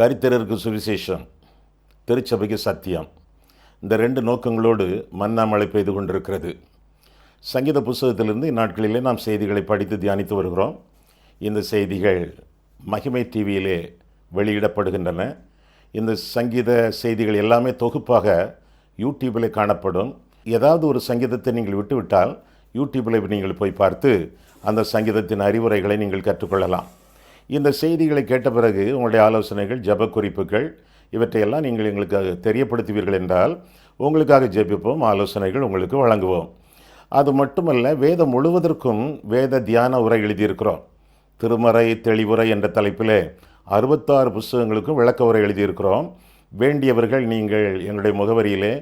தரித்திரருக்கு சுவிசேஷம், திருச்சபைக்கு சத்தியம். இந்த 2 நோக்கங்களோடு மன்னா மழை பெய்து கொண்டிருக்கிறது. சங்கீத புஸ்தகத்திலிருந்து இந்நாட்களிலே நாம் செய்திகளை படித்து தியானித்து வருகிறோம். இந்த செய்திகள் மகிமை டிவியிலே வெளியிடப்படுகின்றன. இந்த சங்கீத செய்திகள் எல்லாமே தொகுப்பாக யூடியூபில் காணப்படும். ஏதாவது ஒரு சங்கீதத்தை நீங்கள் விட்டுவிட்டால் யூடியூபில் நீங்கள் போய் பார்த்து அந்த சங்கீதத்தின் அறிவுரைகளை நீங்கள் கற்றுக்கொள்ளலாம். இந்த செய்திகளை கேட்ட பிறகு உங்களுடைய ஆலோசனைகள், ஜெப குறிப்புகள் இவற்றையெல்லாம் நீங்கள் எங்களுக்கு தெரியப்படுத்துவீர்கள் என்றால் உங்களுக்காக ஜெபிப்போம், ஆலோசனைகள் உங்களுக்கு வழங்குவோம். அது மட்டுமல்ல, வேதம் முழுவதற்கும் வேத தியான உரை எழுதியிருக்கிறோம். திருமறை தெளிவுரை என்ற தலைப்பில் 66 புஸ்தகங்களுக்கும் விளக்க உரை எழுதியிருக்கிறோம். வேண்டியவர்கள் நீங்கள் எங்களுடைய முகவரியிலே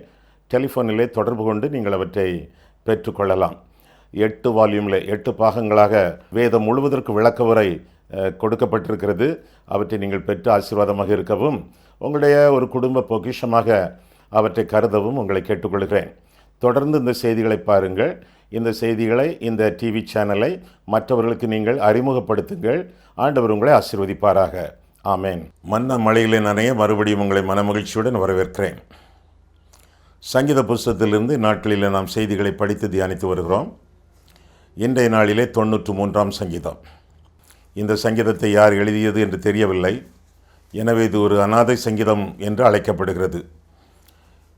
டெலிஃபோனிலே தொடர்பு கொண்டு நீங்கள் அவற்றை பெற்றுக்கொள்ளலாம். 8 வால்யூமில் 8 பாகங்களாக வேதம் முழுவதற்கு விளக்க உரை கொடுக்கப்பட்டிருக்கிறது. அவற்றை நீங்கள் பெற்று ஆசீர்வாதமாக இருக்கவும், உங்களுடைய ஒரு குடும்ப பொக்கிஷமாக அவற்றை கருதவும் உங்களை கேட்டுக்கொள்கிறேன். தொடர்ந்து இந்த செய்திகளை பாருங்கள். இந்த செய்திகளை, இந்த டிவி சேனலை மற்றவர்களுக்கு நீங்கள் அறிமுகப்படுத்துங்கள். ஆண்டவர் உங்களை ஆசீர்வதிப்பாராக. ஆமேன். மன்னா மழையிலே நனைய மறுபடியும் உங்களை மனமகிழ்ச்சியுடன் வரவேற்கிறேன். சங்கீத புஸ்தகத்திலிருந்து நாட்களில் நாம் செய்திகளை படித்து தியானித்து வருகிறோம். இன்றைய நாளிலே 93ஆம் சங்கீதம். இந்த சங்கீதத்தை யார் எழுதியது என்று தெரியவில்லை. எனவே இது ஒரு அநாதை சங்கீதம் என்று அழைக்கப்படுகிறது.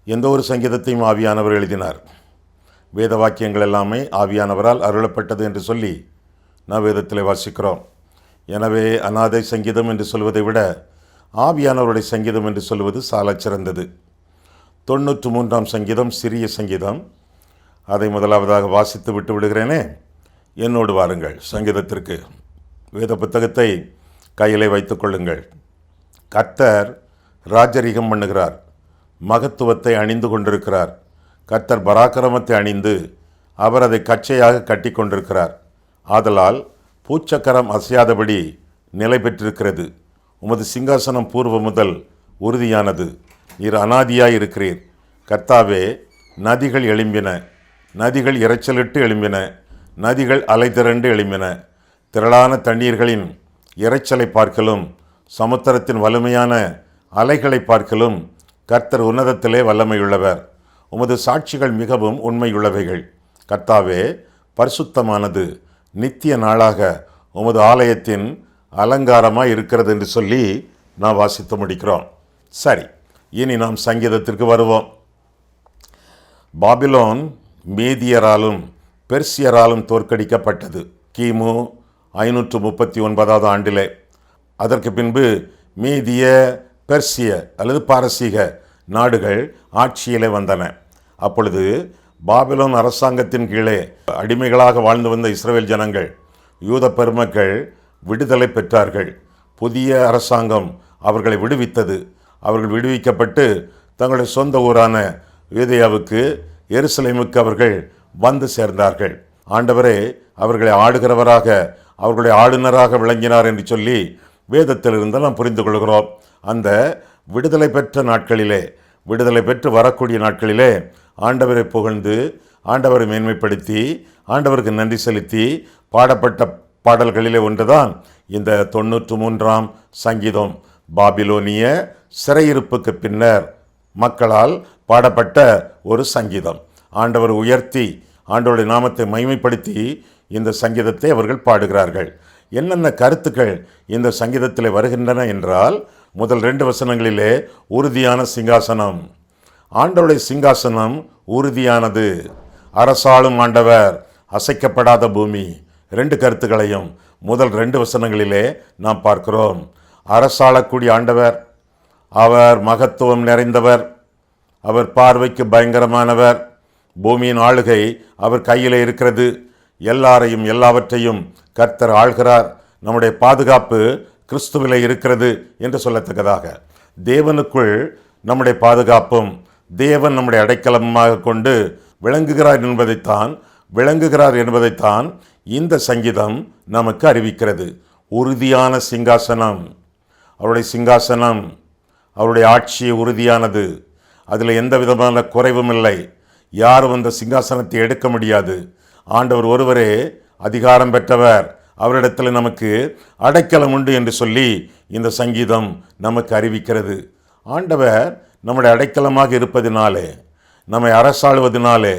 எந்த ஒரு சங்கீதத்தையும் ஆவியானவர் எழுதினார். வேத வாக்கியங்கள் எல்லாமே ஆவியானவரால் அருளப்பட்டது என்று சொல்லி நான் வேதத்தில் வாசிக்கிறோம். எனவே அநாதை சங்கீதம் என்று சொல்வதை விட ஆவியானவருடைய சங்கீதம் என்று சொல்வது சாலச் சிறந்தது. 93ஆம் சங்கீதம் சிறிய சங்கீதம். அதை முதலாவதாக வாசித்து விட்டு விடுகிறேனே. என்னோடு வாருங்கள் சங்கீதத்திற்கு. வேத புத்தகத்தை கையிலே வைத்துக் கொள்ளுங்கள். கர்த்தர் ராஜரிகம் பண்ணுகிறார், மகத்துவத்தை அணிந்து கொண்டிருக்கிறார். கர்த்தர் பராக்கிரமத்தை அணிந்து அவர் அதை கச்சையாக கட்டி கொண்டிருக்கிறார். ஆதலால் பூச்சக்கரம் அசையாதபடி நிலை பெற்றிருக்கிறது. உமது சிங்காசனம் பூர்வ முதல் உறுதியானது. நீர் அநாதியாய் இருக்கிறீர். கர்த்தாவே, நதிகள் எழும்பின, நதிகள் இரைச்சலிட்டு எழும்பின, நதிகள் அலை திரண்டு எழும்பின. திரளான தண்ணீர்களின் இரைச்சலை பார்க்கலும் சமுத்திரத்தின் வலிமையான அலைகளை பார்க்கலும் கர்த்தர் உன்னதத்திலே வல்லமையுள்ளவர். உமது சாட்சிகள் மிகவும் உண்மையுள்ளவைகள். கர்த்தாவே, பரிசுத்தமானது நித்திய நாளாக உமது ஆலயத்தின் அலங்காரமாக இருக்கிறது என்று சொல்லி நான் வாசித்து முடிக்கிறோம். சரி, இனி நாம் சங்கீதத்திற்கு வருவோம். பாபிலோன் மேதியராலும் பெர்சியராலும் தோற்கடிக்கப்பட்டது கிமு 539 ஆண்டிலே. அதற்கு பின்பு மேதிய, பெர்சிய அல்லது பாரசீக நாடுகள் ஆட்சியிலே வந்தன. அப்பொழுது பாபிலோன் அரசாங்கத்தின் கீழே அடிமைகளாக வாழ்ந்து வந்த இஸ்ரவேல் ஜனங்கள், யூத பெருமக்கள் விடுதலை பெற்றார்கள். புதிய அரசாங்கம் அவர்களை விடுவித்தது. அவர்கள் விடுவிக்கப்பட்டு தங்களுடைய சொந்த ஊரான யூதேயாவுக்கு, எருசலேமுக்கு அவர்கள் வந்து சேர்ந்தார்கள். ஆண்டவரே அவர்களை ஆளுகிறவராக, அவர்களுடைய ஆளுநராக விளங்கினார் என்று சொல்லி வேதத்திலிருந்து நாம் புரிந்து கொள்கிறோம். அந்த விடுதலை பெற்ற நாட்களிலே, விடுதலை பெற்று வரக்கூடிய நாட்களிலே ஆண்டவரை புகழ்ந்து, ஆண்டவரை மேன்மைப்படுத்தி, ஆண்டவருக்கு நன்றி செலுத்தி பாடப்பட்ட பாடல்களிலே ஒன்றுதான் இந்த 93ஆம் சங்கீதம். பாபிலோனிய சிறையிருப்புக்கு பின்னர் மக்களால் பாடப்பட்ட ஒரு சங்கீதம். ஆண்டவர் உயர்த்தி, ஆண்டவருடைய நாமத்தை மகிமைப்படுத்தி இந்த சங்கீதத்தை அவர்கள் பாடுகிறார்கள். என்னென்ன கருத்துக்கள் இந்த சங்கீதத்தில் வருகின்றன என்றால், முதல் 2 வசனங்களிலே உறுதியான சிங்காசனம். ஆண்டவருடைய சிங்காசனம் உறுதியானது. அரசாளும் ஆண்டவர், அசைக்கப்படாத பூமி. 2 கருத்துக்களையும் முதல் 2 வசனங்களிலே நாம் பார்க்கிறோம். அரசாளக்கூடிய ஆண்டவர், அவர் மகத்துவம் நிறைந்தவர், அவர் பார்வைக்கு பயங்கரமானவர். பூமியின் ஆளுகை அவர் கையில் இருக்கிறது. எல்லாரையும் எல்லாவற்றையும் கர்த்தர் ஆள்கிறார். நம்முடைய பாதுகாப்பு கிறிஸ்துவிலே இருக்கிறது என்று சொல்லத்தக்கதாக தேவனுக்குள் நம்முடைய பாதுகாப்பும், தேவன் நம்முடைய அடைக்கலமாக கொண்டு விளங்குகிறார் என்பதைத்தான் இந்த சங்கீதம் நமக்கு அறிவிக்கிறது. உறுதியான சிங்காசனம். அவருடைய சிங்காசனம், அவருடைய ஆட்சி உறுதியானது. அதில் எந்த விதமான குறைவும் இல்லை. யாரும் அந்த சிங்காசனத்தை எடுக்க முடியாது. ஆண்டவர் ஒருவரே அதிகாரம் பெற்றவர். அவரிடத்தில் நமக்கு அடைக்கலம் உண்டு என்று சொல்லி இந்த சங்கீதம் நமக்கு அறிவிக்கிறது. ஆண்டவர் நம்முடைய அடைக்கலமாக இருப்பதினாலே, நம்மை அரசாளுவதினாலே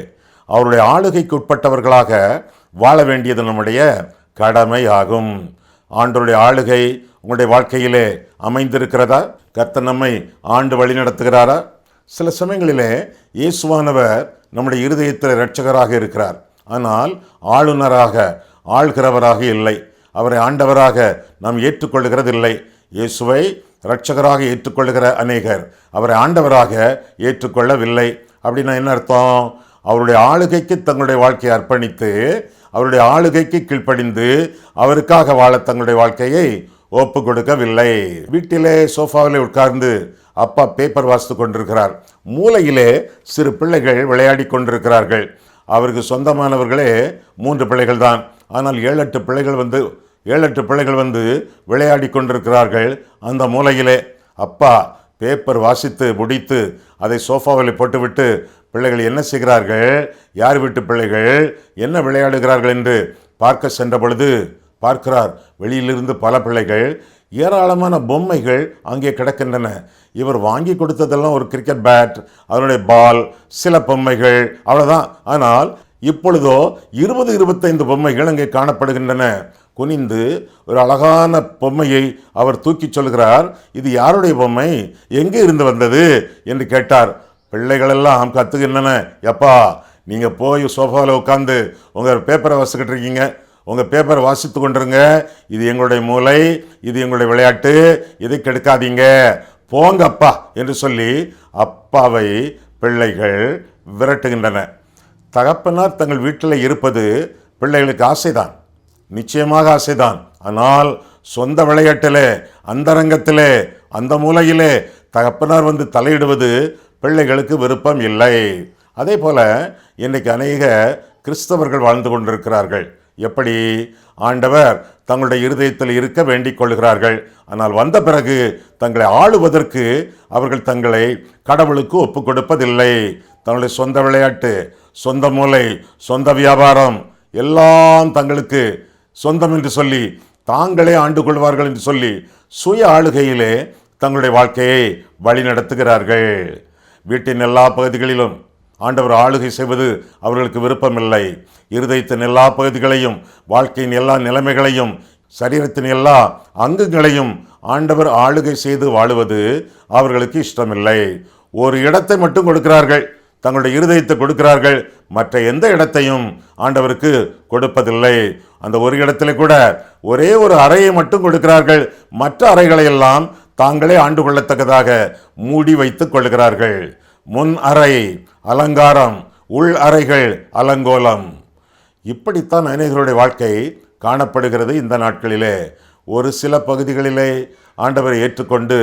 அவருடைய ஆளுகைக்கு உட்பட்டவர்களாக வாழ வேண்டியது நம்முடைய கடமை ஆகும். ஆண்டவருடைய ஆளுகை உங்களுடைய வாழ்க்கையிலே அமைந்திருக்கிறதா? கர்த்தர் நம்மை ஆண்டு வழி நடத்துகிறாரா? சில சமயங்களிலே இயேசுவானவர் நம்முடைய இருதயத்தில் இரட்சகராக இருக்கிறார், ஆனால் ஆளுநராக ஆள்கிறவராக இல்லை. அவரை ஆண்டவராக நாம் ஏற்றுக்கொள்கிறதில்லை. இயேசுவை இரட்சகராக ஏற்றுக்கொள்கிற அநேகர் அவரை ஆண்டவராக ஏற்றுக்கொள்ளவில்லை. அப்படின்னா என்ன அர்த்தம்? அவருடைய ஆளுகைக்கு தங்களுடைய வாழ்க்கையை அர்ப்பணித்து, அவருடைய ஆளுகைக்கு கீழ்ப்படிந்து, அவருக்காக வாழ தங்களுடைய வாழ்க்கையை ஒப்பு கொடுக்கவில்லை. வீட்டிலே சோஃபாவிலே உட்கார்ந்து அப்பா பேப்பர் வாசித்து கொண்டிருக்கிறார். மூலையிலே சிறு பிள்ளைகள் விளையாடி கொண்டிருக்கிறார்கள். அவருக்கு சொந்தமானவர்களே 3 பிள்ளைகள் தான். ஆனால் 7-8 பிள்ளைகள் வந்து விளையாடி கொண்டிருக்கிறார்கள் அந்த மூலையிலே. அப்பா பேப்பர் வாசித்து முடித்து அதை சோஃபாவில் போட்டுவிட்டு பிள்ளைகள் என்ன செய்கிறார்கள், யார் வீட்டு பிள்ளைகள் என்ன விளையாடுகிறார்கள் என்று பார்க்க சென்ற பொழுது பார்க்கிறார், வெளியிலிருந்து பல பிள்ளைகள், ஏராளமான பொம்மைகள் அங்கே கிடக்கின்றன. இவர் வாங்கி கொடுத்ததெல்லாம் ஒரு கிரிக்கெட் பேட், அதனுடைய பால், சில பொம்மைகள், அவ்வளோதான். ஆனால் இப்பொழுதோ 20-25 பொம்மைகள் அங்கே காணப்படுகின்றன. குனிந்து ஒரு அழகான பொம்மையை அவர் தூக்கி சொல்கிறார், இது யாருடைய பொம்மை, எங்கே இருந்து வந்தது என்று கேட்டார். பிள்ளைகளெல்லாம் கத்துக்கின்றன, எப்பா நீங்கள் போய் சோஃபாவில் உட்காந்து உங்கள் பேப்பரை வாசிக்கிட்டு இருக்கீங்க, உங்கள் பேப்பரை வாசித்து கொண்டிருங்க, இது எங்களுடைய மூளை, இது எங்களுடைய விளையாட்டு, இதை கெடுக்காதீங்க, போங்க அப்பா என்று சொல்லி அப்பாவை பிள்ளைகள் விரட்டுகின்றன. தகப்பனார் தங்கள் வீட்டில் இருப்பது பிள்ளைகளுக்கு ஆசைதான், நிச்சயமாக ஆசைதான். ஆனால் சொந்த விளையாட்டிலே, அந்தரங்கத்திலே, அந்த மூலையிலே தகப்பனார் வந்து தலையிடுவது பிள்ளைகளுக்கு விருப்பம் இல்லை. அதே போல இன்றைக்கு அநேக கிறிஸ்தவர்கள் வாழ்ந்து கொண்டிருக்கிறார்கள். எப்படி? ஆண்டவர் தங்களுடைய இருதயத்தில் இருக்க வேண்டிக் கொள்கிறார்கள். ஆனால் வந்த பிறகு தங்களை ஆளுவதற்கு அவர்கள் தங்களை கடவுளுக்கு ஒப்பு கொடுப்பதில்லை. தங்களுடைய சொந்த விளையாட்டு, சொந்த மூளை, சொந்த வியாபாரம் எல்லாம் தங்களுக்கு சொந்தம் என்று சொல்லி தாங்களே ஆண்டு கொள்வார்கள் என்று சொல்லி சுய ஆளுகையிலே தங்களுடைய வாழ்க்கையை வழி நடத்துகிறார்கள். வீட்டின் எல்லா பகுதிகளிலும் ஆண்டவர் ஆளுகை செய்வது அவர்களுக்கு விருப்பமில்லை. இருதயத்தின் எல்லா பகுதிகளையும், வாழ்க்கையின் எல்லா நிலைமைகளையும், சரீரத்தின் எல்லா அங்கங்களையும் ஆண்டவர் ஆளுகை செய்து வாழுவது அவர்களுக்கு இஷ்டமில்லை. ஒரு இடத்தை மட்டும் கொடுக்கிறார்கள், தங்களுடைய இருதயத்தை கொடுக்கிறார்கள், மற்ற எந்த இடத்தையும் ஆண்டவருக்கு கொடுப்பதில்லை. அந்த ஒரு இடத்துல கூட ஒரே ஒரு அறையை மட்டும் கொடுக்கிறார்கள், மற்ற அறைகளை எல்லாம் தாங்களே ஆண்டு கொள்ளத்தக்கதாக மூடி வைத்துக் கொள்கிறார்கள். முன் அறை அலங்காரம், உள் அறைகள் அலங்கோலம். இப்படித்தான் அநேகருடைய வாழ்க்கை காணப்படுகிறது இந்த நாட்களிலே. ஒரு சில பகுதிகளிலே ஆண்டவரை ஏற்றுக்கொண்டு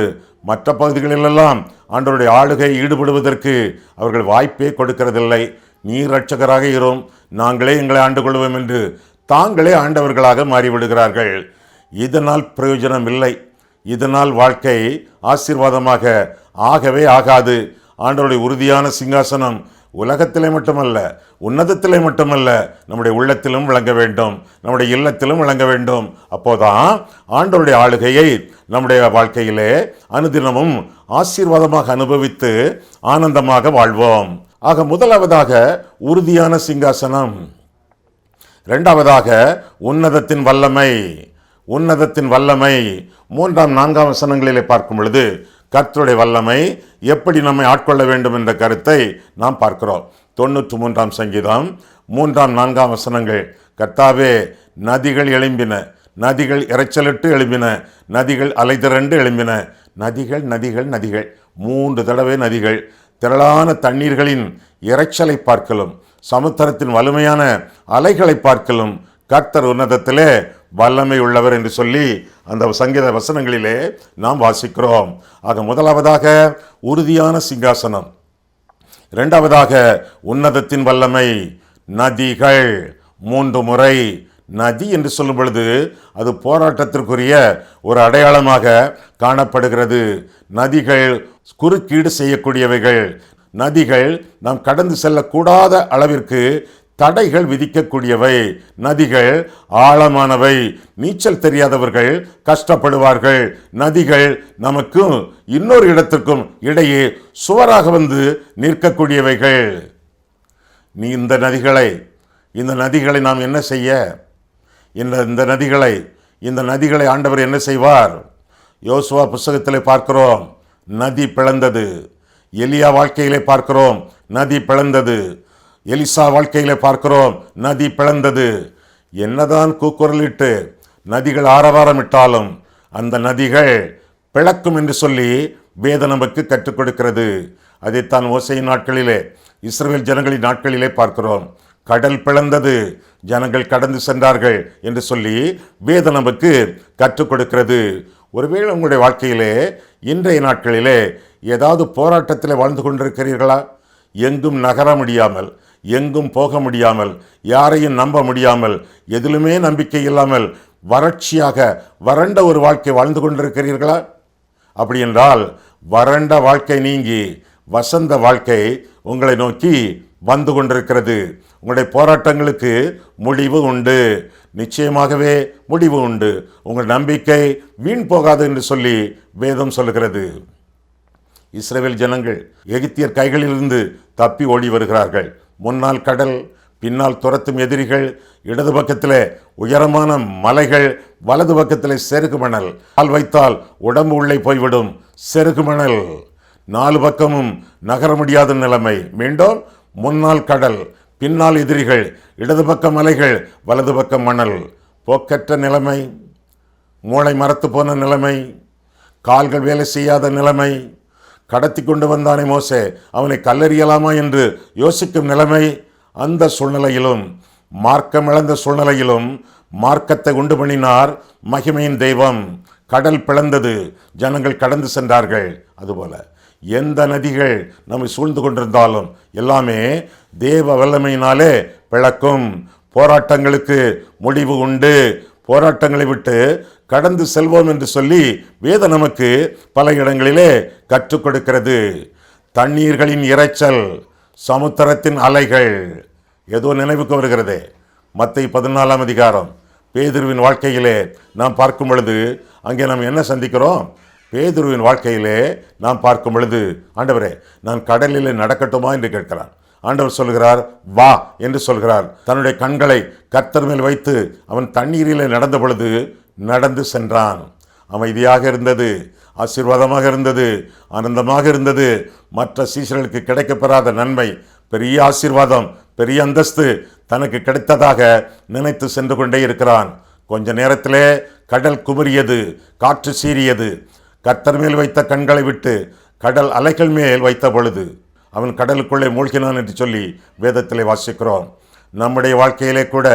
மற்ற பகுதிகளிலெல்லாம் ஆண்டவருடைய ஆளுகை ஈடுபடுவதற்கு அவர்கள் வாய்ப்பே கொடுக்கிறதில்லை. நீர் இரட்சகராக இரும், நாங்களே எங்களை ஆண்டு கொள்வோம் என்று தாங்களே ஆண்டவர்களாக மாறிவிடுகிறார்கள். இதனால் பிரயோஜனம் இல்லை. இதனால் வாழ்க்கை ஆசீர்வாதமாக ஆகவே ஆகாது. ஆண்டவருடைய உறுதியான சிங்காசனம் உலகத்திலே மட்டுமல்ல, உன்னதத்திலே மட்டுமல்ல, நம்முடைய உள்ளத்திலும் விளங்க வேண்டும், நம்முடைய இல்லத்திலும் விளங்க வேண்டும். அப்போதான் ஆண்டவருடைய ஆளுகையை நம்முடைய வாழ்க்கையிலே அனுதினமும் ஆசீர்வாதமாக அனுபவித்து ஆனந்தமாக வாழ்வோம். ஆக முதலாவதாக உறுதியான சிங்காசனம், இரண்டாவதாக உன்னதத்தின் வல்லமை. உன்னதத்தின் வல்லமை 3-4 வசனங்களிலே பார்க்கும் பொழுது கர்த்தருடைய வல்லமை எப்படி நம்மை ஆட்கொள்ள வேண்டும் என்ற கருத்தை நாம் பார்க்கிறோம். 93 சங்கீதம் 3-4 வசனங்கள். கர்த்தாவே, நதிகள் எழும்பின, நதிகள் இரைச்சலிட்டு எழும்பின, நதிகள் அலைதிரண்டு எழும்பின. நதிகள் நதிகள் நதிகள் 3 தடவை நதிகள். திரளான தண்ணீர்களின் இரைச்சலை பார்க்கலும், சமுத்திரத்தின் வலிமையான அலைகளை பார்க்கலும் கர்த்தர் உன்னதத்திலே வல்லமை உள்ளவர் என்று சொல்லி அந்த சங்கீத வசனங்களிலே நாம் வாசிக்கிறோம். ஆக முதலாவதாக உறுதியான சிங்காசனம், இரண்டாவதாக உன்னதத்தின் வல்லமை. நதிகள் 3 முறை. நதி என்று சொல்லும் பொழுது அது போராட்டத்திற்குரிய ஒரு அடையாளமாக காணப்படுகிறது. நதிகள் குறுக்கீடு செய்யக்கூடியவைகள். நதிகள் நாம் கடந்து செல்லக்கூடாத அளவிற்கு தடைகள் விதிக்கக்கூடியவை. நதிகள் ஆழமானவை, நீச்சல் தெரியாதவர்கள் கஷ்டப்படுவார்கள். நதிகள் நமக்கும் இன்னொரு இடத்திற்கும் இடையே சுவராக வந்து நிற்கக்கூடியவைகள். இந்த நதிகளை நாம் என்ன செய்ய? இந்த நதிகளை ஆண்டவர் என்ன செய்வார்? யோசுவா புஸ்தகத்திலே பார்க்கிறோம், நதி பிளந்தது. எலியா வாழ்க்கையிலே பார்க்கிறோம், நதி பிளந்தது. எலிசா வாழ்க்கையிலே பார்க்கிறோம், நதி பிளந்தது. என்னதான் கூக்குரலிட்டு நதிகள் ஆரவாரமிட்டாலும் அந்த நதிகள் பிளக்கும் என்று சொல்லி வேதம் நமக்கு கற்றுக் கொடுக்கிறது. அதைத்தான் ஓசையின் நாட்களிலே, இஸ்ரவேல் ஜனங்களின் நாட்களிலே பார்க்கிறோம். கடல் பிளந்தது, ஜனங்கள் கடந்து சென்றார்கள் என்று சொல்லி வேதம் நமக்கு கற்றுக் கொடுக்கிறது. ஒருவேளை உங்களுடைய வாழ்க்கையிலே இன்றைய நாட்களிலே ஏதாவது போராட்டத்தில் வாழ்ந்து கொண்டிருக்கிறீர்களா? எங்கும் நகர முடியாமல், எங்கும் போக முடியாமல், யாரையும் நம்ப முடியாமல், எதிலுமே நம்பிக்கை இல்லாமல் வறட்சியாக வறண்ட ஒரு வாழ்க்கை வாழ்ந்து கொண்டிருக்கிறீர்களா? அப்படி என்றால் வறண்ட வாழ்க்கை நீங்கி வசந்த வாழ்க்கை உங்களை நோக்கி வந்து கொண்டிருக்கிறது. உங்களுடைய போராட்டங்களுக்கு முடிவு உண்டு, நிச்சயமாகவே முடிவு உண்டு. உங்கள் நம்பிக்கை வீண் போகாது என்று சொல்லி வேதம் சொல்லுகிறது. இஸ்ரவேல் ஜனங்கள் எகிப்தியர் கைகளிலிருந்து தப்பி ஓடி வருகிறார்கள். முன்னால் கடல், பின்னால் துரத்தும் எதிரிகள், இடது பக்கத்திலே உயரமான மலைகள், வலது பக்கத்திலே செருகு மணல். கால் வைத்தால் உடம்பு உள்ளே போய்விடும் செருகு மணல். 4 பக்கமும் நகர முடியாத நிலைமை. மீண்டும் முன்னால் கடல், பின்னால் எதிரிகள், இடது பக்கம் மலைகள், வலது பக்கம் மணல். போக்கற்ற நிலைமை, மூளை மரத்து போன நிலைமை, கால்கள் வேலை செய்யாத நிலைமை. கடத்தி கொண்டு வந்தானே மோசே, அவனை கல்லெறியலாமா என்று யோசிக்கும் நிலைமை. அந்த சூழ்நிலையிலும், மார்க்கம் இழந்த சூழ்நிலையிலும் மார்க்கத்தை உண்டு பண்ணினார் மகிமையின் தெய்வம். கடல் பிளந்தது, ஜனங்கள் கடந்து சென்றார்கள். அதுபோல எந்த நதிகள் நம்மை சூழ்ந்து கொண்டிருந்தாலும் எல்லாமே தேவ வல்லமையினாலே பிளக்கும். போராட்டங்களுக்கு முடிவு உண்டு. போராட்டங்களை விட்டு கடந்து செல்வோம் என்று சொல்லி வேதம் நமக்கு பல இடங்களிலே கற்றுக் கொடுக்கிறது. தண்ணீர்களின் இரைச்சல், சமுத்திரத்தின் அலைகள். ஏதோ நினைவுக்கு வருகிறதே, மத்தேயு 14ஆம் அதிகாரம் பேதுருவின் வாழ்க்கையிலே நாம் பார்க்கும் பொழுது அங்கே நாம் என்ன சந்திக்கிறோம்? பேதுருவின் வாழ்க்கையிலே நாம் பார்க்கும் பொழுது, ஆண்டவரே நான் கடலிலே நடக்கட்டுமா என்று கேட்கிறான். ஆண்டவர் சொல்கிறார், வா என்று சொல்கிறார். தன்னுடைய கண்களை கர்த்தர் மேல் வைத்து அவன் தண்ணீரிலே நடந்த பொழுது நடந்து சென்றான். அமைதியாக இருந்தது, ஆசீர்வாதமாக இருந்தது, ஆனந்தமாக இருந்தது. மற்ற சீசர்களுக்கு கிடைக்கப்பெறாத நன்மை, பெரிய ஆசீர்வாதம், பெரிய அந்தஸ்து தனக்கு கிடைத்ததாக நினைத்து சென்று கொண்டே இருக்கிறான். கொஞ்ச நேரத்திலே கடல் குமரியது, காற்று சீறியது. கர்த்தர் மேல் வைத்த கண்களை விட்டு கடல் அலைகள் மேல் வைத்த பொழுது அவன் கடலுக்குள்ளே மூழ்கினான் என்று சொல்லி வேதத்திலே வாசிக்கிறோம். நம்முடைய வாழ்க்கையிலே கூட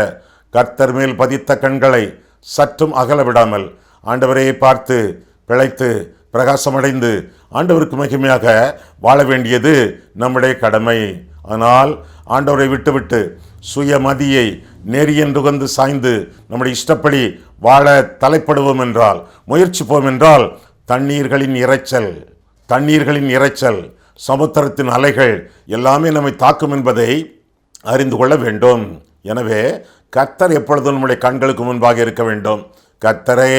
கர்த்தர் மேல் பதித்த கண்களை சற்றும் அகல விடாமல் ஆண்டவரையை பார்த்து பிழைத்து பிரகாசமடைந்து ஆண்டவருக்கு மகிமையாக வாழ வேண்டியது நம்முடைய கடமை. ஆனால் ஆண்டவரை விட்டுவிட்டு சுயமதியை நெறியென்றுகந்து சாய்ந்து நம்முடைய இஷ்டப்படி வாழ தலைப்படுவோம் என்றால், முயற்சிப்போம் என்றால், தண்ணீர்களின் இரைச்சல், சமுத்திரத்தின் அலைகள் எல்லாமே நம்மை தாக்கும் என்பதை அறிந்து கொள்ள வேண்டும். எனவே கர்த்தர் எப்பொழுதும் நம்முடைய கண்களுக்கு முன்பாக இருக்க வேண்டும். கர்த்தரை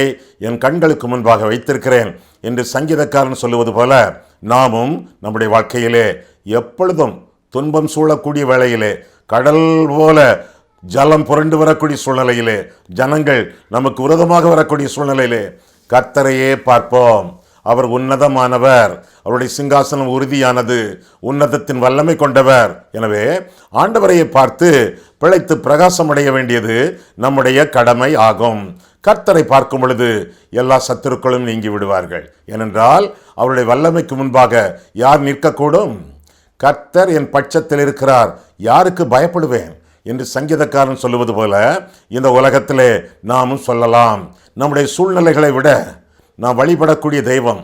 என் கண்களுக்கு முன்பாக வைத்திருக்கிறேன் என்று சங்கீதக்காரன் சொல்லுவது போல நாமும் நம்முடைய வாழ்க்கையிலே எப்பொழுதும் துன்பம் சூழக்கூடிய வேளையிலே, கடல் போல ஜலம் புரண்டு வரக்கூடிய சூழ்நிலையிலே, ஜனங்கள் நமக்கு விரோதமாக வரக்கூடிய சூழ்நிலையிலே கர்த்தரையே பார்ப்போம். அவர் உன்னதமானவர், அவருடைய சிங்காசனம் உறுதியானது, உன்னதத்தின் வல்லமை கொண்டவர். எனவே ஆண்டவரையை பார்த்து பிழைத்து பிரகாசம் அடைய வேண்டியது நம்முடைய கடமை ஆகும். கர்த்தரை பார்க்கும் பொழுது எல்லா சத்துருக்களும் நீங்கி விடுவார்கள். ஏனென்றால் அவருடைய வல்லமைக்கு முன்பாக யார் நிற்கக்கூடும்? கர்த்தர் என் பட்சத்தில் இருக்கிறார், யாருக்கு பயப்படுவேன் என்று சங்கீதக்காரன் சொல்லுவது போல இந்த உலகத்திலே நாமும் சொல்லலாம். நம்முடைய சூழ்நிலைகளை விட நான் வழிபடக்கூடிய தெய்வம்,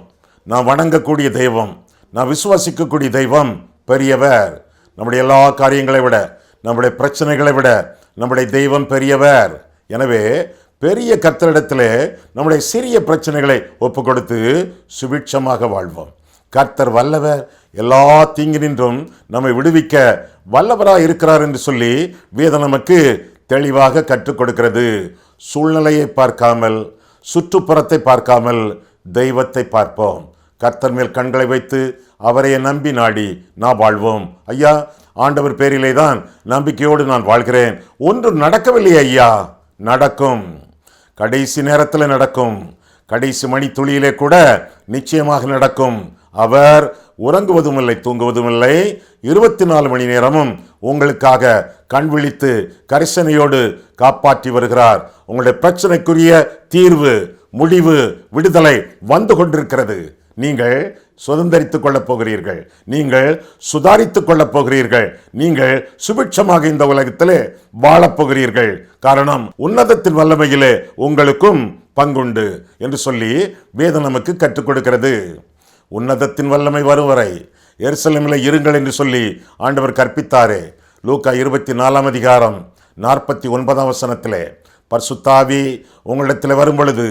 நான் வணங்கக்கூடிய தெய்வம், நான் விசுவாசிக்கக்கூடிய தெய்வம் பெரியவர். நம்முடைய எல்லா காரியங்களை விட, நம்முடைய பிரச்சனைகளை விட நம்முடைய தெய்வம் பெரியவர். எனவே பெரிய கர்த்தரிடத்திலே நம்முடைய சிறிய பிரச்சனைகளை ஒப்பு கொடுத்து சுபிட்சமாக வாழ்வோம். கர்த்தர் வல்லவர், எல்லா தீங்கினின்றும் நம்மை விடுவிக்க வல்லவராக இருக்கிறார் என்று சொல்லி வேதம் நமக்கு தெளிவாக கற்றுக் கொடுக்கிறது. சூழ்நிலையை பார்க்காமல், சுற்றுப்புறத்தை பார்க்காமல் தெய்வத்தை பார்ப்போம். கர்த்தர் மேல் கண்களை வைத்து அவரையே நம்பி நாடி நான் வாழ்வோம். ஐயா, ஆண்டவர் பேரிலே தான் நம்பிக்கையோடு நான் வாழ்கிறேன். ஒன்றும் நடக்கவில்லை ஐயா. நடக்கும், கடைசி நேரத்தில் நடக்கும், கடைசி மணி துளியிலே கூட நிச்சயமாக நடக்கும். அவர் உறங்குவதும் இல்லை, தூங்குவதும் இல்லை. 24 மணி நேரமும் உங்களுக்காக கண் விழித்து கரிசனையோடு காப்பாற்றி வருகிறார். உங்களுடைய பிரச்சனைக்குரிய தீர்வு, முடிவு, விடுதலை வந்து கொண்டிருக்கிறது. நீங்கள் சுதந்திரித்துக் கொள்ளப் போகிறீர்கள். நீங்கள் சுதாரித்துக் கொள்ளப் போகிறீர்கள். நீங்கள் சுபிட்சமாக இந்த உலகத்திலே வாழப்போகிறீர்கள். காரணம், உன்னதத்தின் வல்லமையிலே உங்களுக்கும் பங்குண்டு என்று சொல்லி வேதம் நமக்கு கற்றுக் கொடுக்கிறது. உன்னதத்தின் வல்லமை வரும் வரை எருசலேமிலே இருங்கள் என்று சொல்லி ஆண்டவர் கற்பித்தாரே. லூக்கா 24 அதிகாரம் 49 வசனத்திலே, பரிசுத்தாவி உங்களிடத்தில் வரும் பொழுது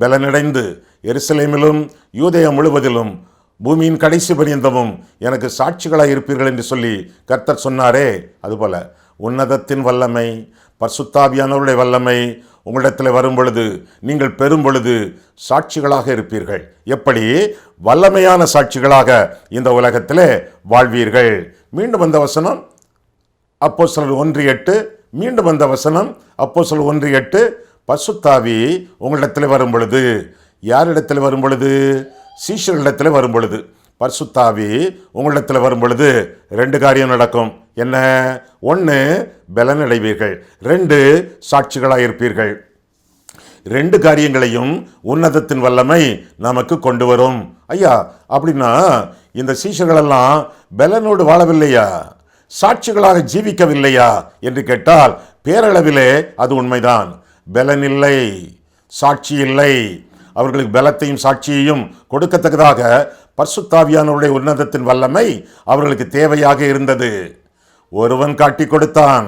பலனடைந்து எருசலேமிலும் யூதேயா முழுவதிலும் பூமியின் கடைசி பரியந்தமும் எனக்கு சாட்சிகளாக இருப்பீர்கள் என்று சொல்லி கர்த்தர் சொன்னாரே. அதுபோல உன்னதத்தின் வல்லமை, பரிசுத்தாவியானவருடைய வல்லமை உங்களிடத்தில் வரும் பொழுது, நீங்கள் பெறும் பொழுது சாட்சிகளாக இருப்பீர்கள். எப்படி வல்லமையான சாட்சிகளாக இந்த உலகத்திலே வாழ்வீர்கள். மீண்டும் வந்த வசனம் அப்போஸ்தலர் 1:8. மீண்டும் வந்த வசனம் அப்போஸ்தலர் 1:8. பரிசுத்தாவி உங்களிடத்தில் வரும் பொழுது, யாரிடத்தில் வரும் பொழுது? சீஷர்களிடத்தில் வரும் பொழுது. பரிசுத்தாவி உங்களிடத்தில் வரும் பொழுது 2 காரியம் நடக்கும். என்ன? 1, பலன் அடைவீர்கள். 2, சாட்சிகளாக இருப்பீர்கள். 2 காரியங்களையும் உன்னதத்தின் வல்லமை நமக்கு கொண்டு வரும். ஐயா, அப்படின்னா இந்த சீஷர்களெல்லாம் பலனோடு வாழவில்லையா, சாட்சிகளாக ஜீவிக்கவில்லையா என்று கேட்டால் பேரளவிலே அது உண்மைதான். பலன் இல்லை, சாட்சி இல்லை. அவர்களுக்கு பலத்தையும் சாட்சியையும் கொடுக்கத்தக்கதாக பரிசுத்தாவியானவருடைய உன்னதத்தின் வல்லமை அவர்களுக்கு தேவையாக இருந்தது. ஒருவன் காட்டி கொடுத்தான்,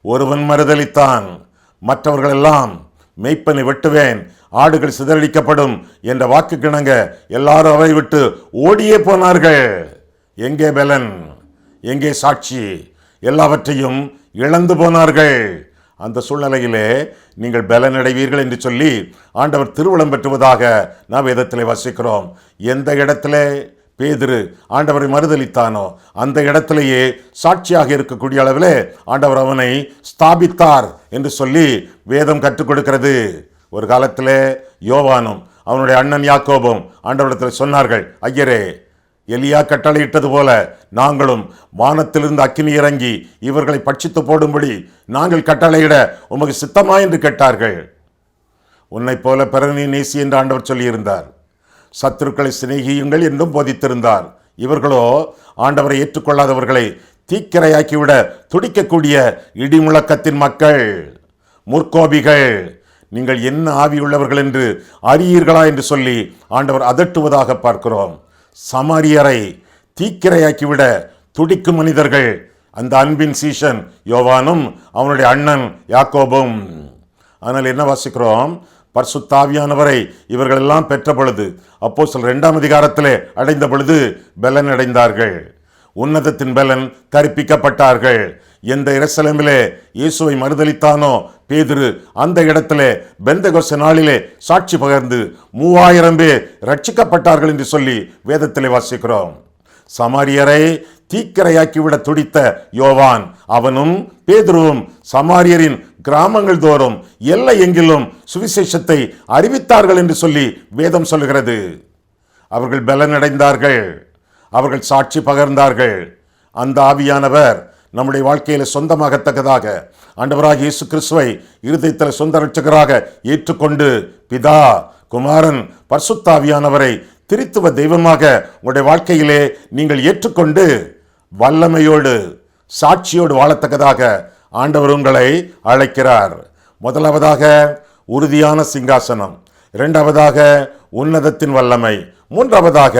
ஒருவன் மறுதலித்தான். மற்றவர்களெல்லாம் மெய்ப்பனை வெட்டுவேன், ஆடுகள் சிதறடிக்கப்படும் என்ற வாக்கு கிணங்க எல்லாரும் அவரை விட்டு ஓடியே போனார்கள். எங்கே பலன், எங்கே சாட்சி? எல்லாவற்றையும் இழந்து போனார்கள். அந்த சூழ்நிலையிலே நீங்கள் பலன் அடைவீர்கள் என்று சொல்லி ஆண்டவர் திருவுளம் பெற்றுவதாக நாம் வேதத்திலே வாசிக்கிறோம். எந்த இடத்துல பேதுரு ஆண்டவரை மறுதலித்தானோ அந்த இடத்திலேயே சாட்சியாக இருக்கக்கூடிய அளவிலே ஆண்டவர் அவனை ஸ்தாபித்தார் என்று சொல்லி வேதம் கற்றுக் கொடுக்கிறது. ஒரு காலத்திலே யோவானும் அவனுடைய அண்ணன் யாக்கோபும் ஆண்டவரிடத்தில் சொன்னார்கள், ஐயரே, எலியா கட்டளையிட்டது போல நாங்களும் வானத்திலிருந்து அக்கினி இறங்கி இவர்களை பட்சித்து போடும்படி நாங்கள் கட்டளையிட உமக்கு சித்தமா என்று கேட்டார்கள். உன்னை போல பிறனை நேசி என்று ஆண்டவர் சொல்லியிருந்தார். சத்துருக்களை சிநேகியுங்கள் என்றும் போதித்திருந்தார். இவர்களோ ஆண்டவரை ஏற்றுக்கொள்ளாதவர்களை தீக்கிரையாக்கிவிட துடிக்கக்கூடிய இடிமுழக்கத்தின் மக்கள், முற்கோபிகள். நீங்கள் என்ன ஆவியுள்ளவர்கள் என்று அறியீர்களா என்று சொல்லி ஆண்டவர் அதட்டுவதாக பார்க்கிறோம். சமாரியரை தீக்கிரையாக்கிவிட துடிக்கும் மனிதர்கள், அந்த அன்பின் சீஷன் யோவானும் அவனுடைய அண்ணன் யாக்கோபும். ஆனால் என்ன வாசிக்கிறோம்? பரிசுத்தாவியானவரை இவர்கள் எல்லாம் பெற்ற பொழுது, அப்போஸ்தலர் 2 அதிகாரத்திலே அடைந்த பொழுது பலன் அடைந்தார்கள். உன்னதத்தின் பலன் கற்பிக்கப்பட்டார்கள். எந்த எருசலேமிலே இயேசுவை மறுதலித்தானோ பேதுரு, அந்த இடத்திலே பெந்தெகோஸ்தே நாளிலே சாட்சி பகர்ந்து 3000 பேர் ரட்சிக்கப்பட்டார்கள் என்று சொல்லி வேதத்திலே வாசிக்கிறோம். சமாரியரை தீக்கிரையாக்கிவிட துடித்த யோவான், அவனும் பேதுருவும் சமாரியரின் கிராமங்கள் தோறும் எல்லை எங்கிலும் சுவிசேஷத்தை அறிவித்தார்கள் என்று சொல்லி வேதம் சொல்லுகிறது. அவர்கள் பலனடைந்தார்கள், அவர்கள் சாட்சி பகர்ந்தார்கள். அந்த ஆவியானவர் நம்முடைய வாழ்க்கையில் சொந்தமாகத்தக்கதாக ஆண்டவராகிய இயேசு கிறிஸ்துவை இருதயத்தில் சொந்த இரட்சகராக ஏற்றுக்கொண்டு பிதா, குமாரன், பரிசுத்த ஆவியானவரை திரித்துவ தெய்வமாக உங்களுடைய வாழ்க்கையிலே நீங்கள் ஏற்றுக்கொண்டு வல்லமையோடு சாட்சியோடு வாழத்தக்கதாக ஆண்டவர் உங்களை அழைக்கிறார். முதலாவதாக உறுதியான சிங்காசனம், 2வதாக உன்னதத்தின் வல்லமை, 3வதாக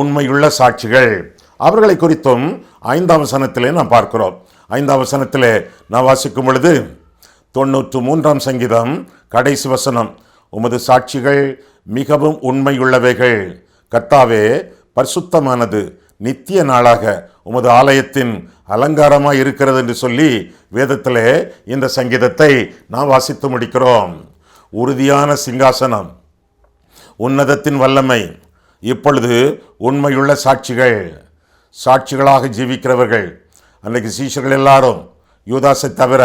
உண்மையுள்ள சாட்சிகள். அவர்களை குறித்தும் 5ஆம் வசனத்திலே நாம் பார்க்கிறோம். 5ஆம் வசனத்திலே நான் வாசிக்கும் பொழுது 93ஆம் சங்கீதம் கடைசி வசனம், உமது சாட்சிகள் மிகவும் உண்மையுள்ளவைகள். கர்த்தாவே, பரிசுத்தமானது, நித்திய நாளாக உமது ஆலயத்தின் அலங்காரமாய் இருக்கிறது என்று சொல்லி வேதத்திலே இந்த சங்கீதத்தை நாம் வாசித்து முடிக்கிறோம். உறுதியான சிங்காசனம், உன்னதத்தின் வல்லமை. இப்பொழுது உண்மையுள்ள சாட்சிகளாக ஜீவிக்கிறவர்கள். அன்றைக்கு சீஷர்கள் எல்லாரும் யூதாசை தவிர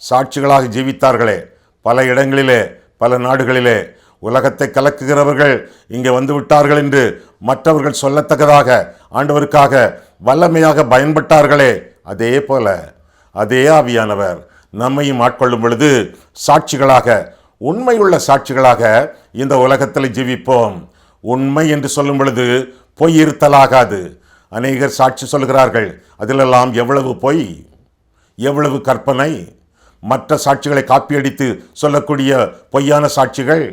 சாட்சிகளாக ஜீவித்தார்களே. பல இடங்களிலே, பல நாடுகளிலே உலகத்தை கலக்குகிறவர்கள் இங்கே வந்து விட்டார்கள் என்று மற்றவர்கள் சொல்லத்தக்கதாக ஆண்டவருக்காக வல்லமையாக பயன்பட்டார்களே. அதே போல அதே ஆவியானவர் நம்மையும் ஆட்கொள்ளும் பொழுது சாட்சிகளாக, உண்மையுள்ள சாட்சிகளாக இந்த உலகத்தில் ஜீவிப்போம். உண்மை என்று சொல்லும் பொழுது பொய் இருத்தலாகாது. அநேகர் சாட்சி சொல்கிறார்கள், அதிலெல்லாம் எவ்வளவு பொய், எவ்வளவு கற்பனை, மற்ற சாட்சிகளை காப்பியடித்து சொல்லக்கூடிய பொய்யான சாட்சிகள்,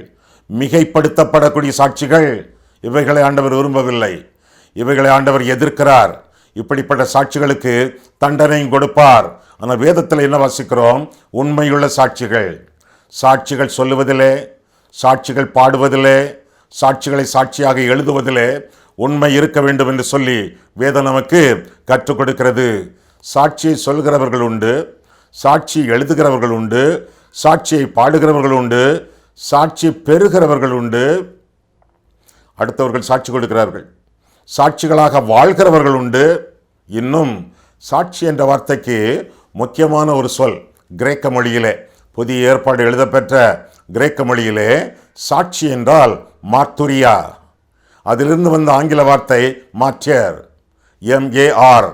மிகைப்படுத்தப்படக்கூடிய சாட்சிகள். இவைகளை ஆண்டவர் விரும்பவில்லை, இவைகளை ஆண்டவர் எதிர்க்கிறார். இப்படிப்பட்ட சாட்சிகளுக்கு தண்டனையும் கொடுப்பார். ஆனால் வேதத்தில் என்ன வாசிக்கிறோம்? உண்மையுள்ள சாட்சிகள் சொல்லுவதிலே, சாட்சிகள் பாடுவதிலே, சாட்சிகளை சாட்சியாக எழுதுவதிலே உண்மை இருக்க வேண்டும் என்று சொல்லி வேதம் நமக்கு கற்றுக் கொடுக்கிறது. சாட்சியை சொல்கிறவர்கள் உண்டு, சாட்சி எழுதுகிறவர்கள் உண்டு, சாட்சியை பாடுகிறவர்கள் உண்டு, சாட்சி பெறுகிறவர்கள் உண்டு, அடுத்தவர்கள் சாட்சி கொடுக்கிறார்கள், சாட்சிகளாக வாழ்கிறவர்கள் உண்டு. இன்னும் சாட்சி என்ற வார்த்தைக்கு முக்கியமான ஒரு சொல் கிரேக்க மொழியிலே, புதிய ஏற்பாடு எழுதப்பெற்ற கிரேக்க மொழியிலே சாட்சி என்றால் மார்த்துரியா. அதிலிருந்து வந்த ஆங்கில வார்த்தை மார்ட்டியர், MARTYR,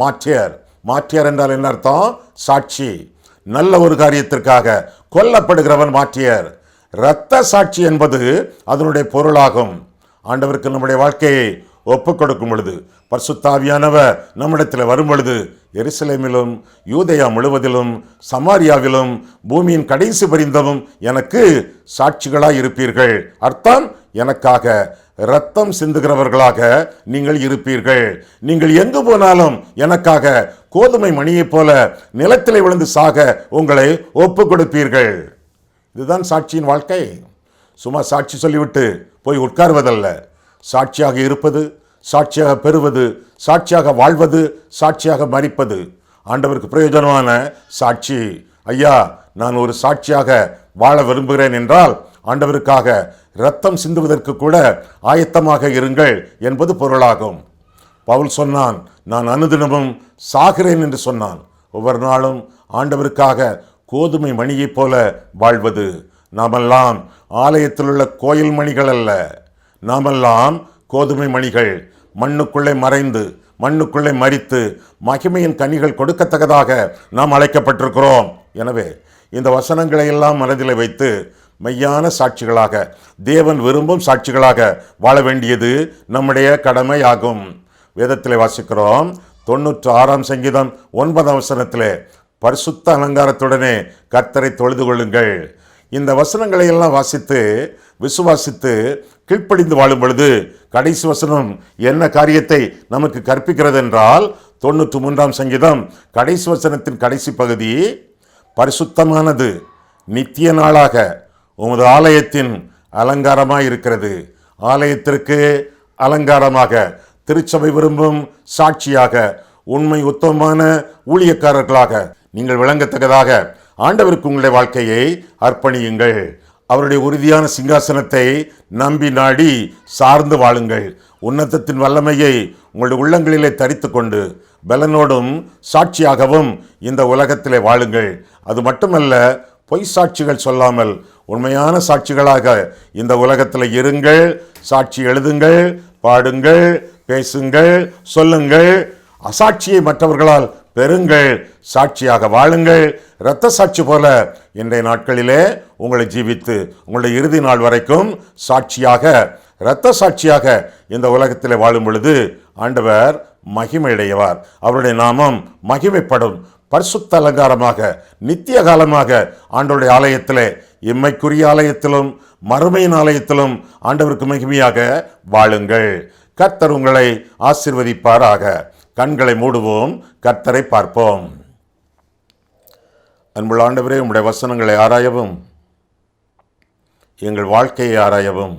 மார்ட்டியர். மார்ட்டியர் என்றால் என்ன அர்த்தம்? சாட்சி. நல்ல ஒரு காரியத்திற்காக கொல்லப்படுகிறவன் மார்ட்டியர். இரத்த சாட்சி என்பது அதனுடைய பொருளாகும். ஆண்டவருக்கு நம்முடைய வாழ்க்கையை ஒப்புக் கொடுக்கும் பொழுது, பரிசுத்த ஆவியானவர் நம்மிடத்தில் வரும் பொழுது, எருசலேமிலும் யூதேயா முழுவதிலும் சமாரியாவிலும் பூமியின் கடைசி பரிந்தமும் எனக்கு சாட்சிகளாய் இருப்பீர்கள். அர்த்தம், எனக்காக இரத்தம் சிந்துகிறவர்களாக நீங்கள் இருப்பீர்கள். நீங்கள் எங்கு போனாலும் எனக்காக கோதுமை மணியைப் போல நிலத்திலே விழுந்து சாக உங்களை ஒப்புக் கொடுப்பீர்கள். இதுதான் சாட்சியின் வாழ்க்கை. சும்மா சாட்சி சொல்லிவிட்டு போய் உட்கார்வதல்ல. சாட்சியாக இருப்பது, சாட்சியாக பெறுவது, சாட்சியாக வாழ்வது, சாட்சியாக மரிப்பது. ஆண்டவருக்கு பிரயோஜனமான சாட்சி. ஐயா, நான் ஒரு சாட்சியாக வாழ விரும்புகிறேன் என்றால் ஆண்டவருக்காக இரத்தம் சிந்துவதற்கு கூட ஆயத்தமாக இருங்கள் என்பது பொருளாகும். பவுல் சொன்னான், நான் அனுதினமும் சாகிறேன் என்று சொன்னான். ஒவ்வொரு நாளும் ஆண்டவருக்காக கோதுமை மணியைப் போல வாழ்வது. நாமெல்லாம் ஆலயத்தில் உள்ள கோயில் மணிகள் அல்ல, நாமெல்லாம் கோதுமை மணிகள். மண்ணுக்குள்ளே மறைந்து, மண்ணுக்குள்ளே மரித்து மகிமையின் கனிகள் கொடுக்கத்தக்கதாக நாம் அழைக்கப்பட்டிருக்கிறோம். எனவே இந்த வசனங்களை எல்லாம் மனதில் வைத்து மெய்யான சாட்சிகளாக, தேவன் விரும்பும் சாட்சிகளாக வாழ வேண்டியது நம்முடைய கடமை ஆகும். வேதத்திலே வாசிக்கிறோம், 96ஆம் சங்கீதம் 9ஆம் வசனத்திலே, பரிசுத்த அலங்காரத்துடனே கர்த்தரை தொழுது கொள்ளுங்கள். இந்த வசனங்களை எல்லாம் வாசித்து விசுவாசித்து கீழ்ப்படிந்து வாழும் பொழுது கடைசி வசனம் என்ன காரியத்தை நமக்கு கற்பிக்கிறது என்றால், 93ஆம் சங்கீதம் கடைசி வசனத்தின் கடைசி பகுதி, பரிசுத்தமானது, நித்திய நாளாக உமது ஆலயத்தின் அலங்காரமாய் இருக்கிறது. ஆலயத்திற்கு அலங்காரமாக, திருச்சபை விரும்பும் சாட்சியாக, உண்மை உத்தமமான ஊழியக்காரர்களாக நீங்கள் விளங்கத்தக்கதாக ஆண்டவருக்கு உங்களுடைய வாழ்க்கையை அர்ப்பணியுங்கள். அவருடைய உறுதியான சிங்காசனத்தை நம்பி நாடி சார்ந்து வாழுங்கள். உன்னதத்தின் வல்லமையை உங்களுடைய உள்ளங்களிலே தரித்து கொண்டு பலனோடும் சாட்சியாகவும் இந்த உலகத்திலே வாழுங்கள். அது மட்டுமல்ல, பொய் சாட்சிகள் சொல்லாமல் உண்மையான சாட்சிகளாக இந்த உலகத்தில் இருங்கள். சாட்சி எழுதுங்கள், பாடுங்கள், பேசுங்கள், சொல்லுங்கள். அசாட்சியை மற்றவர்களால் பெறுங்கள். சாட்சியாக வாழுங்கள். இரத்த சாட்சி போல இன்றைய நாட்களிலே உங்களை ஜீவித்து உங்களுடைய இறுதி நாள் வரைக்கும் சாட்சியாக, இரத்த சாட்சியாக இந்த உலகத்தில் வாழும் பொழுது ஆண்டவர் மகிமையடைவார். அவருடைய நாமம் மகிமைப்படும். பரிசுத்த அலங்காரமாக நித்திய காலமாக ஆண்டவருடைய ஆலயத்திலே, இம்மைக்குரிய ஆலயத்திலும் மறுமையின் ஆலயத்திலும் ஆண்டவருக்கு மகிமையாக வாழுங்கள். கர்த்தர் உங்களை ஆசீர்வதிப்பாராக. கண்களை மூடுவோம், கர்த்தரை பார்ப்போம். அன்புள்ள ஆண்டவரே, உம்முடைய வசனங்களை ஆராயவும், எங்கள் வாழ்க்கையை ஆராயவும்,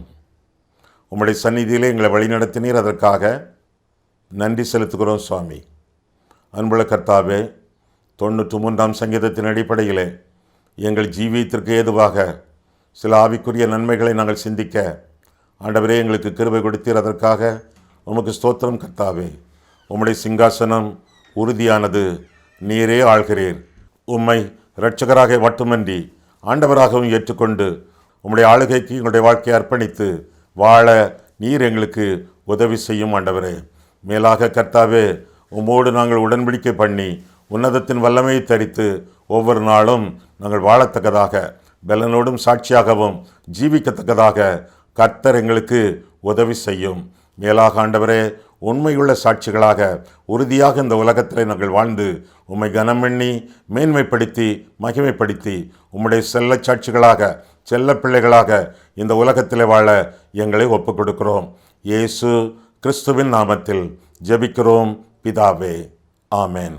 உம்முடைய சந்நிதியிலே எங்களை வழிநடத்தினீர். அதற்காக நன்றி செலுத்துகிறோம் சுவாமி. அன்புள்ள கர்த்தாவே, 93ஆம் சங்கீதத்தின் அடிப்படையிலே எங்கள் ஜீவியத்திற்கு ஏதுவாக சில ஆவிக்குரிய நன்மைகளை நாங்கள் சிந்திக்க ஆண்டவரே எங்களுக்கு கிருபை கொடுத்தீர். அதற்காக உமக்கு ஸ்தோத்திரம் கர்த்தாவே. உம்முடைய சிங்காசனம் உறுதியானது, நீரே ஆள்கிறீர். உம்மை இரட்சகராக மட்டுமன்றி ஆண்டவராகவும் ஏற்றுக்கொண்டு உம்முடைய ஆளுகைக்கு எங்களுடைய வாழ்க்கையை அர்ப்பணித்து வாழ நீர் எங்களுக்கு உதவி செய்யும் ஆண்டவரே. மேலாக கர்த்தாவே, உம்மோடு நாங்கள் உடன்படிக்கை பண்ணி உன்னதத்தின் வல்லமையை தரித்து ஒவ்வொரு நாளும் நாங்கள் வாழத்தக்கதாக, பலனோடும் சாட்சியாகவும் ஜீவிக்கத்தக்கதாக கர்த்தர் எங்களுக்கு உதவி செய்யும். மேலாக ஆண்டவரே, உண்மையுள்ள சாட்சிகளாக உறுதியாக இந்த உலகத்தில் நாங்கள் வாழ்ந்து உம்மை கனமெண்ணி மேன்மைப்படுத்தி மகிமைப்படுத்தி உம்முடைய செல்ல சாட்சிகளாக செல்ல பிள்ளைகளாக இந்த உலகத்தில் வாழ எங்களை ஒப்புக் கொடுக்கிறோம். இயேசு கிறிஸ்துவின் நாமத்தில் ஜெபிக்கிறோம் பிதாவே. ஆமென்.